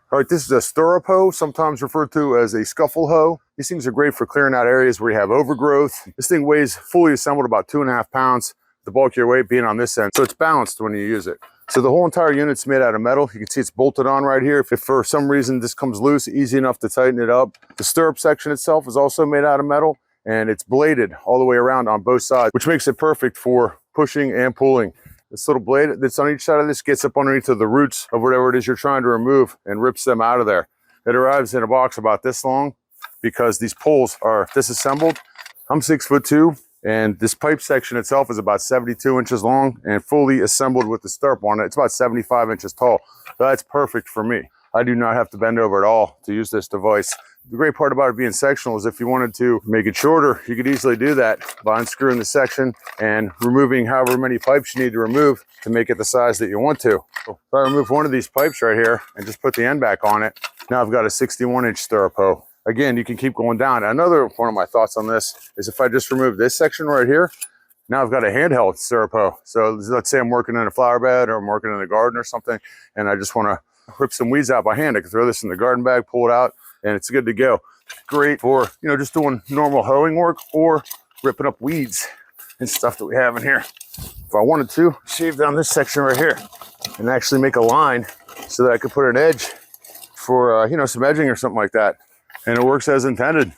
All right, this is a stirrup hoe, sometimes referred to as a scuffle hoe. These things are great for clearing out areas where you have overgrowth. This thing weighs fully assembled about 2.5 pounds, the bulk of your weight being on this end, so it's balanced when you use it. So the whole entire unit's made out of metal. You can see it's bolted on right here. If for some reason this comes loose, easy enough to tighten it up. The stirrup section itself is also made out of metal, and it's bladed all the way around on both sides, which makes it perfect for pushing and pulling. This little blade that's on each side of this gets up underneath of the roots of whatever it is you're trying to remove and rips them out of there. It arrives in a box about this long because these poles are disassembled. I'm 6'2", and this pipe section itself is about 72 inches long and fully assembled with the stirrup on it. It's about 75 inches tall. So that's perfect for me. I do not have to bend over at all to use this device. The great part about it being sectional is if you wanted to make it shorter, you could easily do that by unscrewing the section and removing however many pipes you need to remove to make it the size that you want to. So if I remove one of these pipes right here and just put the end back on it, now I've got a 61-inch stirrup hoe. Again, you can keep going down. Another one of my thoughts on this is if I just remove this section right here, now I've got a handheld stirrup hoe. So let's say I'm working in a flower bed or I'm working in a garden or something, and I just want to rip some weeds out by hand. I can throw this in the garden bag, pull it out, and it's good to go. Great for, just doing normal hoeing work or ripping up weeds and stuff that we have in here. If I wanted to, shave down this section right here and actually make a line so that I could put an edge for, some edging or something like that. And it works as intended.